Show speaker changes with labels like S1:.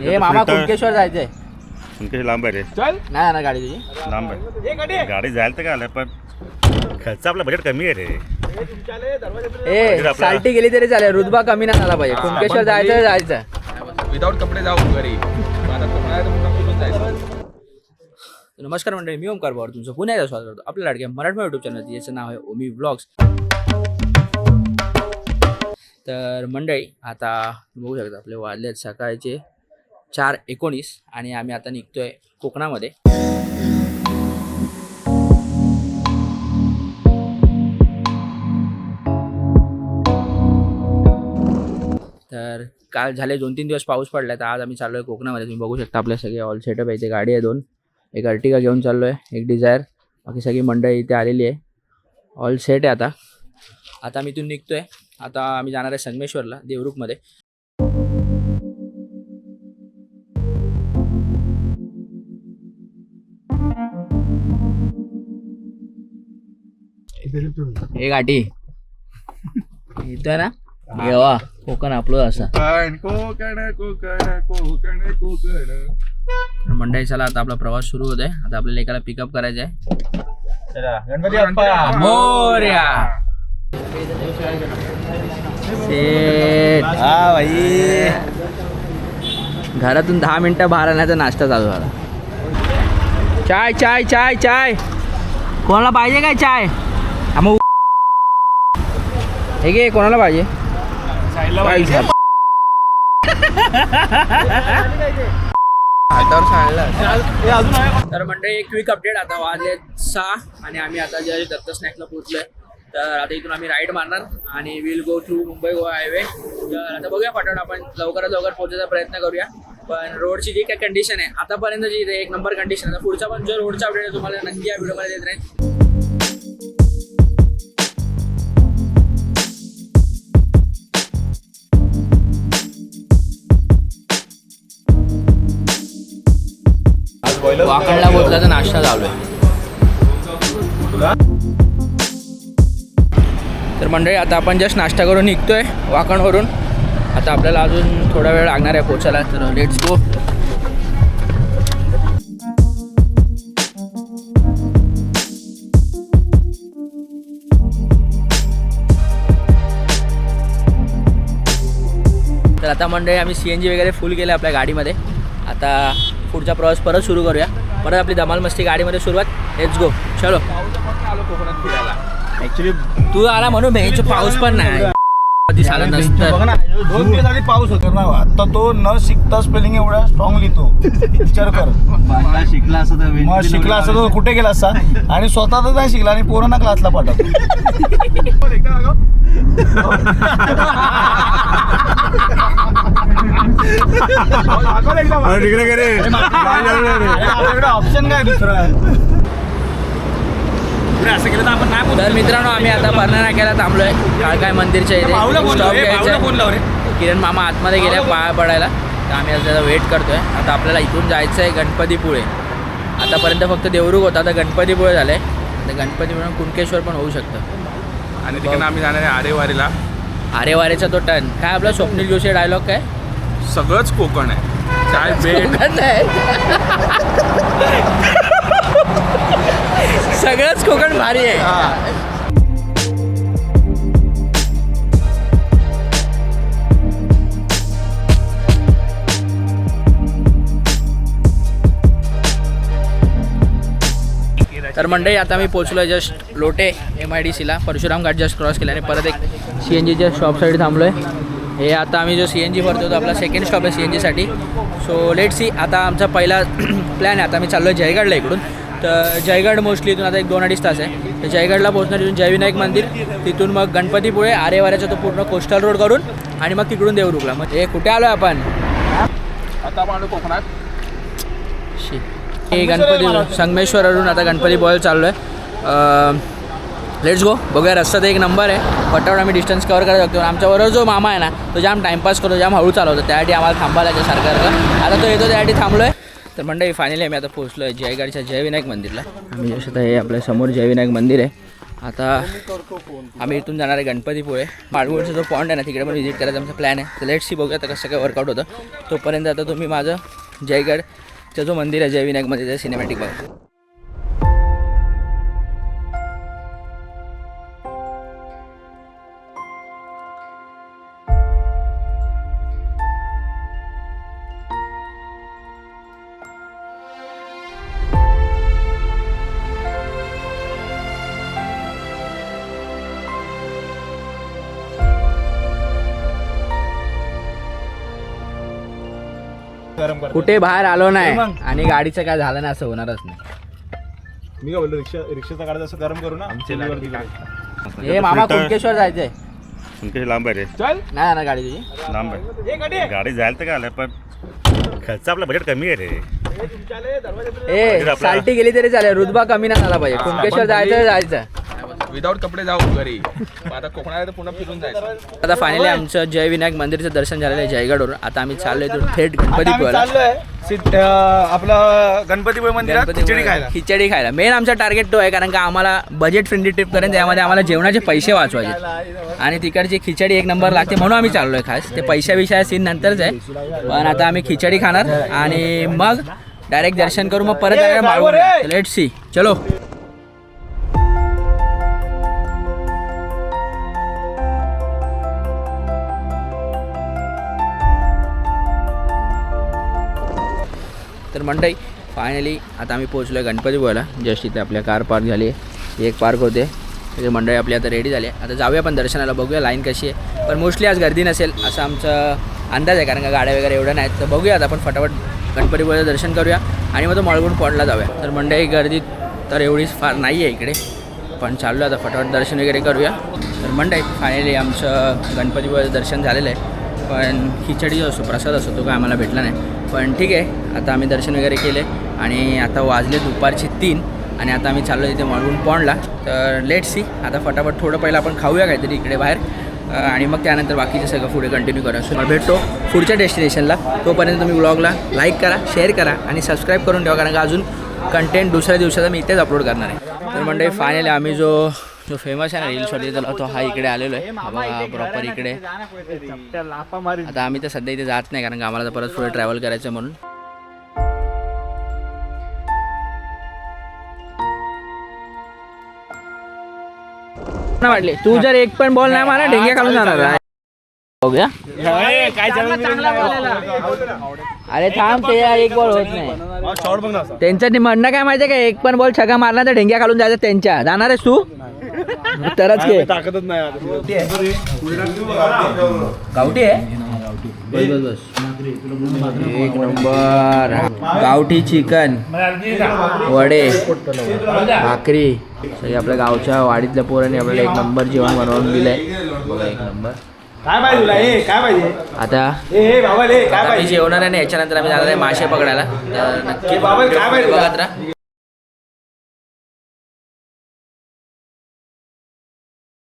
S1: हे मामा कुणकेश्वर जायचंय.
S2: कुणकेश्वर लांब आहे रे.
S1: चल नाही ना गाडी तुझी
S2: लांब आहे गाडी जायला तर काय आलं पण खर्च आपला बजेट कमी आहे रे.
S1: ए साल्टी गेली तरी चालेल रुतबा कमी नाही झाला पाहिजे. कुणकेश्वर जायचं
S3: विदाउट कपडे जाऊ घरी.
S1: नमस्कार मंडळी, मी ओमकार पवार तुमचं पुन्हा एकदा स्वागत करतो आपल्या लाडक्या मराठी युट्यूब चॅनल ज्याचं नाव आहे ओमी व्लॉग्स. तर मंडळी आता बघू शकता आपले वाजले सकाळचे 4:19 आणि आम्ही आता निघतोय कोकणामध्ये. तर काल झाले 2-3 दिवस पाऊस पडला तर आज आम्ही चाललो आहे कोकणामध्ये. तुम्ही बघू शकता आपल्या सगळे ऑल सेटअप आहे. इथे गाडी आहे 2, एक अर्टिगा घेऊन चाललो आहे, एक डिझायर. बाकी सगळी मंडळी इथे आलेली आहे, ऑल सेट आहे. आता मी इथून निघतो आहे. आता आम्ही जाणार आहे संगमेश्वरला देवरुखमध्ये. हे गाठी इथं ना येवा कोकण आपलं असं मंडळी. चला आता आपला प्रवास सुरू होत आहे. आता आपल्याला एकाला पिकअप करायचं आहे.
S3: गणपती बाप्पा
S1: मोरया.
S3: हा भाई,
S1: घरातून 10 मिनिटं बाहेर आणायचा नाश्ता चालू झाला. चाय चाय चाय चाय कोणाला पाहिजे काय चाय? मग हे घे, कोणाला पाहिजे? तर मंडळी एक क्विक अपडेट. आता वाजले 6 आणि आम्ही आता जे दत्त स्नॅक्सला पोहोचलोय. तर आता इथून आम्ही राईड मारणार आणि will go through Mumbai Goa highway. तर आता बघूया पटकन आपण लवकरात लवकर पोहोचायचा प्रयत्न करूया. पण रोडची जी काय कंडिशन आहे आतापर्यंतची एक नंबर कंडिशन आहे. पुढचा पण जो रोडचा अपडेट आहे तुम्हाला नक्की या व्हिडिओमध्ये देत राहील. वाकडला बोलला नाश्ता चालू आहे. तर मंडळी आता आपण जस्ट नाश्ता करून निघतोय वाकणवरून. आता आपल्याला अजून थोडा वेळ लागणार आहे पोचायला. तर लेट्स गो. तर आता मंडळी आम्ही CNG वगैरे फुल केलं आपल्या गाडीमध्ये. आता पुढचा प्रवास परत सुरू करूया. परत आपली धमाल मस्ती गाडीमध्ये सुरुवात. Let's go. चलो.
S3: आलो कोकणात फिरायला.
S1: ऍक्च्युली तू आला म्हणून भेटचं पाऊस पण नाही कधी झालं नसतं.
S4: बघा ना, 2 दिवस आधी पाऊस होता ना. आता तो न शिकता स्पेलिंग एवढा स्ट्रॉंग लिहितो. विचार कर.
S3: शिकला असं तर
S4: मग शिकला असता तो कुठे गेला असता. आणि स्वतः तर नाही शिकला आणि पोरांना क्लासला पाठवतो. ऑप्शन काय दुसरा?
S1: तर मित्रांनो आम्ही आता बर्णा नाक्याला थांबलोय काळकाय मंदिरच्या इथे. स्टॉप घ्यायचा. किरण मामा आतमध्ये गेल्या पाया पडायला. तर आम्ही आता त्याचा वेट करतोय. आता आपल्याला इथून जायचं आहे गणपतीपुळे. आतापर्यंत फक्त देवरुख होता, आता गणपतीपुळे झालंय. तर गणपतीपुळे कुणकेश्वर पण होऊ शकतं.
S3: आणि तिकडे आम्ही जाणार आहे आरेवारीला.
S1: आरेवारेचा तो टर्न काय आपला स्वप्नील जोशी डायलॉग काय?
S3: सगळंच कोकण आहे. चाय बेट
S1: सगळंच कोकण भारी आहे. तर मंडळी आता मी पोचलो जस्ट लोटे MIDCला. परशुराम घाट जस्ट क्रॉस केला आणि परत एक CNGच्या शॉप साईड थांबलो आहे. हे आता आम्ही जो CNG भरतो तो आपला सेकंड स्टॉप आहे CNGसाठी. So let see. आता आमचा पहिला प्लॅन आहे. आता मी चाललो आहे जयगडला इकडून. तर जयगड मोस्टली इथून आता 1-2-2.5 तास आहे. तर जयगडला पोहोचणार. तिथून जयविनायक मंदिर, तिथून मग गणपतीपुळे, आरेवाऱ्याचा तो पूर्ण कोस्टल रोड करून आणि मग तिकडून देवरुखला. मग हे कुठे आलो आहे आपण?
S3: आता आपण आलो कोकणात.
S1: हे गणपती संगमेश्वरवरून आता गणपतीपुळे चाललो आहे. Let's go. बघूया. रस्ता एक नंबर आहे. पटापट आम्ही डिस्टन्स कवर करायला शकतो. आमच्याबरोबर जो मामा आहे ना तो जाम टाईमपास करतो, जाम हळू चालवतो. त्यासाठी आम्हाला थांबायला आहे सारखं. आता तो येतो त्यासाठी थांबलो आहे. तर मंडळी फायनली आम्ही आता पोहोचलो आहे जयगडच्या जयविनायक मंदिरला. आम्ही जसं आता हे आपल्या समोर जयविनायक मंदिर आहे. आता आम्ही इथून जाणार आहे गणपतीपुळे. माळगुळचा जो पॉइंट आहे ना तिकडे पण व्हिजिट करायचा आमचा प्लॅन आहे. तर लेट्स सी बघूया आता कसं काय वर्कआउट होतं. तोपर्यंत आता तुम्ही माझं जयगडचं जो मंदिर आहे जयविनायकमध्ये ते सिनेमॅटिक बघा. कुठे बाहेर आलो नाही आणि गाडीचं काय झालं नाही असं होणारच नाही.
S4: मी काय बोललो रिक्षाचा काढायचं असं गरम करू ना.
S1: हे मामा कुणकेश्वर जायचंय.
S2: तुमच्या लांब आहे रे,
S1: नाही ना गाडी तुझी
S2: लांब आहे. गाडी जायला तर काय आलं पण खर्च आपलं बजेट कमी आहे रे.
S1: ए साल्टी गेली तरी चालेल, रुतबा कमी नाही झाला पाहिजे. कुणकेश्वर जायचं.
S3: विदाऊट कपडे जाऊ घरी. आता कोकणाला तर पुन्हा फिरून जायचं.
S1: आता फायनली आमचं जयविनायक मंदिरचं दर्शन झालेलं आहे जयगडवर. आता आम्ही चाललोय तो थेट गणपतीपुळ्याला.
S4: आपलं गणपतीपुळे मंदिरात खिचडी खायला.
S1: खिचडी खायला मेन आमचा टार्गेट तो आहे, कारण का आम्हाला बजेट फ्रेंडली ट्रिप करायचं. यामध्ये आम्हाला जेवणाचे पैसे वाचवायचे आणि तिकडची खिचडी एक नंबर लागते म्हणून आम्ही चाललोय खास. ते पैशाविषयी सीन नंतरच आहे, पण आता आम्ही खिचडी खाणार आणि मग डायरेक्ट दर्शन करू. मग परत लेट सी चलो. तर मंडई फायनली आता आम्ही पोहोचलो आहे गणपतीपुळ्याला. जस्ट इथे आपल्या कार पार्क झाली आहे, एक पार्क होते. त्याची मंडळी आपली आता रेडी झाली आहे. आता जाऊया पण दर्शनाला, बघूया लाईन कशी आहे. पण मोस्टली आज गर्दी नसेल असं आमचा अंदाज आहे, कारण का गाड्या वगैरे एवढ्या नाहीत. तर बघूया आता आपण फटाफट गणपतीपुळ्याचं दर्शन करूया आणि मग तो माळगुण पॉईंटला जाऊया. तर मंडळी गर्दी तर एवढीच फार नाही आहे इकडे, पण चाललो आता फटाफट दर्शन वगैरे करूया. तर मंडळी फायनली आमचं गणपतीपुळ्याचं दर्शन झालेलं आहे, पण खिचडी जो असतो प्रसाद असतो तो काय आम्हाला भेटला नाही. पण ठीक आहे, आता आम्ही दर्शन वगैरे केले आणि आता वाजले दुपारचे 3 आणि आता आम्ही चाललो तिथे माळगुण पॉईंटला. तर लेट सी आता फटाफट थोडं पहिलं आपण खाऊया काहीतरी इकडे बाहेर आणि मग त्यानंतर बाकीचं सगळं पुढे कंटिन्यू करा. सो भेटतो पुढच्या डेस्टिनेशनला. तोपर्यंत तुम्ही ब्लॉगला लाईक करा, शेअर करा आणि सबस्क्राईब करून ठेवा, कारण का अजून कंटेंट दुसऱ्या दिवसाचा मी इथेच अपलोड करणार आहे. तर म्हणजे फायनली आम्ही जो फेमस आहे ना रील्सवरती तो हा इकडे आलेलो आहे. हा प्रॉपर इकडे. आता आम्ही तर सध्या इथे जात नाही, कारण का आम्हाला तर परत पुढे ट्रॅव्हल करायचं म्हणून. वाटले तू जर एक पण बॉल नाही मारा ढेंग्या खालून जाणार आहे. बघूया अरे थांब ते यार, एक बॉल होत नाही त्यांचं म्हणणं काय माहितीये का, एक पण बॉल छक्का मारला तर ढेंग्या खालून जायचं त्यांच्या. जाणार आहेस तू तरच घे.
S4: ताकदच नाही.
S1: गावठी आहे बस बस बस एक नंबर. गावठी चिकन, वडे, भाकरी, सगळी आपल्या गावच्या वाडीतल्या पोरांनी आपल्याला एक नंबर जेवण बनवून दिलंय. बघा एक नंबर.
S4: काय पाहिजे तुला? काय पाहिजे
S1: आता मी जेवणार आहे. याच्यानंतर आम्ही जाणार आहे मासे पकडायला. तर नक्की बघत राहा.